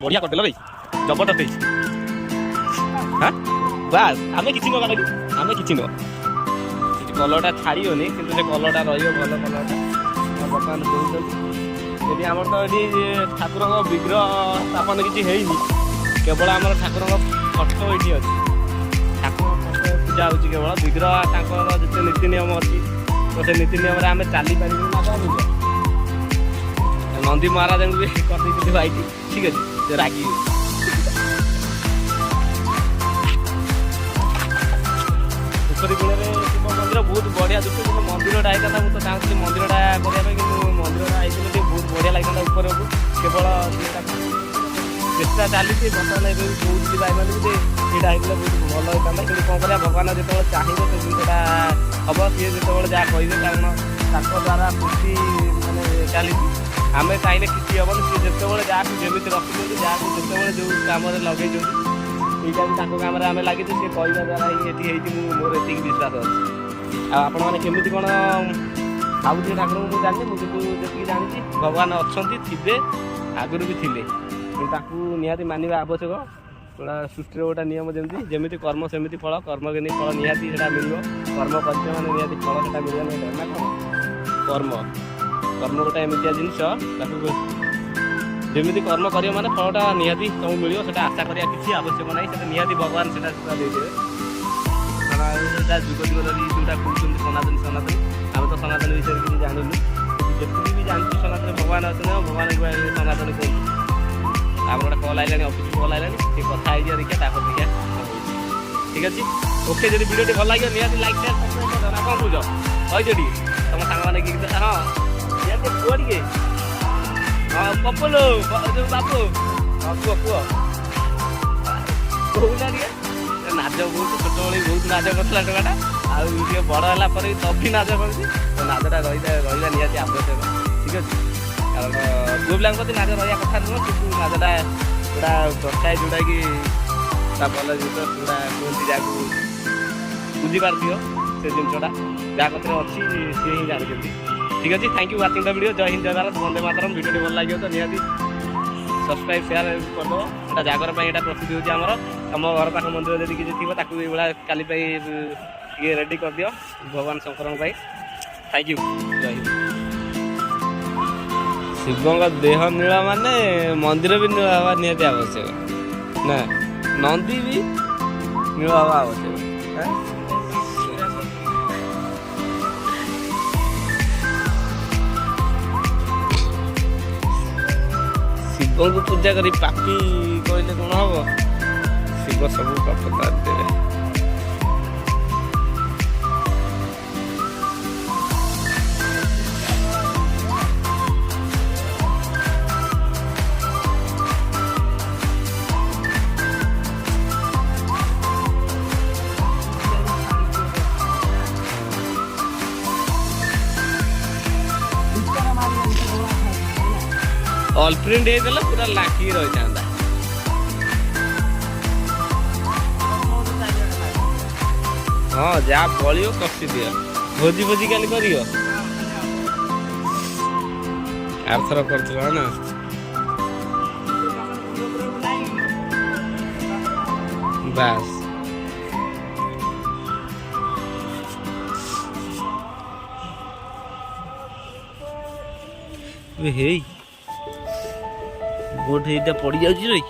बढ़िया करदेल भाई जबरदस्त हाँ बास आम कि आम कि कलरटा छाड़ोनी कि कलरटा रही भल कलरटा बर्तमान कौन यदि आम तो ये ठाकुर विग्रह स्थापन किसी है केवल आम ठाकुर फटो ये अच्छी ठाकुर फटो पूजा हो केवल विग्रह जिते नीति नियम अच्छी तो से नीति नियम आम चली पार ना कौन नंदी महाराज भी करते भाई ठीक अच्छे रागी पोखरी कूल शिव मंदिर बहुत बढ़िया दुख मंदिरटा होता मुझे चाहूँगी मंदिरटा करने कि मंदिरटा होती बहुत बढ़िया लगे ऊपर को केवल चेष्टा चली बर्तमान ए बहुत भाई मैंने यहाँ होता बहुत भल होता कि कौन कर भगवान जो चाहिए से जिनटा हम सी जो जहाँ कहे कारण द्वारा सृष्टि मैंने चली आम चाहिए किसी हेन सी जिते जहाँ जमी रखी जहाँ जिते जो कम लगे यहाँ भी काम आम लगे सी कहवा द्वारा ये मोर ये विश्वास अच्छी आपण मैंने केमी कौन भावुए ठाकुर मुझे जानी मुझे जी जानी भगवान अच्छा थे आगुरी भी थे निहाती मानवा आवश्यक गोटा सृष्टि गोटा नियम जमी कर्म सेमती फल कर्म के नहीं फल निहाती मिल कर्म करते मैंने निहाती फल से मिलना ना कौन कर्म गोटा एमतिया जिनस जमी कर्म कर मैंने फलटा निहाती तुमको मिल आशा करा किसी आवश्यक ना से निहाती भगवान से देदेवे जुग जुग धरी जोटा कहते सनातन सनातन आम तो सनातन विषय किसी जानू जी भी जानती सनातन भगवान अच्छे भगवान सनातन कहते आप गोटे कल आइलानी अफिस कल आइलानी कथा देखिए देखिए ठीक अच्छे ओके जब भिडियो भल लगे निहाती लाइक शेयर सब्सक्राइब कर ना कौन कह कही तुम सांग मैंने गीत हाँ निहाती पुआ टे हाँ पपुलु जो बापू हाँ कुह कुह कहूना टे नाच बहुत छोट बड़े बहुत नाच करता टोकाटा आगे बड़ है तभी नाच कर नाचटा रहा निहाती आवश्यक ठीक अच्छे कारण पुओ पिला नाच रहा कथा नुह कि नाचटा गोटा दर्शाए जोटा कि भल जिन जोटा कहती जहाँ बुझीपार से जिनटा जहाँ कथर अच्छी सी ही जानते ठीक अच्छे thank you watching the video जय हिंद जय भारत वंदे मातरम वीडियो भल लगे तो निहाती सब्सक्राइब शेयर करदेव यहाँ जागर यहाँ प्रस्तुति होती आमर तुम घर पाख मंदिर जब किसी थी ये काली ये रेडी कर दियो भगवान शंकर थैंक यू जय हिंद शिव देह नीला माने मंदिर भी नीला हवा निहाती आवश्यक ना नंदी भी नीला हवा आवश्यक शिव को पूजा करी पापी कहले कौन हम शिव सब पाप तार देवे ऑल प्रिंट होता पूरा लाखी रही था हाँ जहाँ बड़ो कषि दियो भोजी भोजी काली कर आरथर कर ना बस हे गोट पड़ जाऊँ रही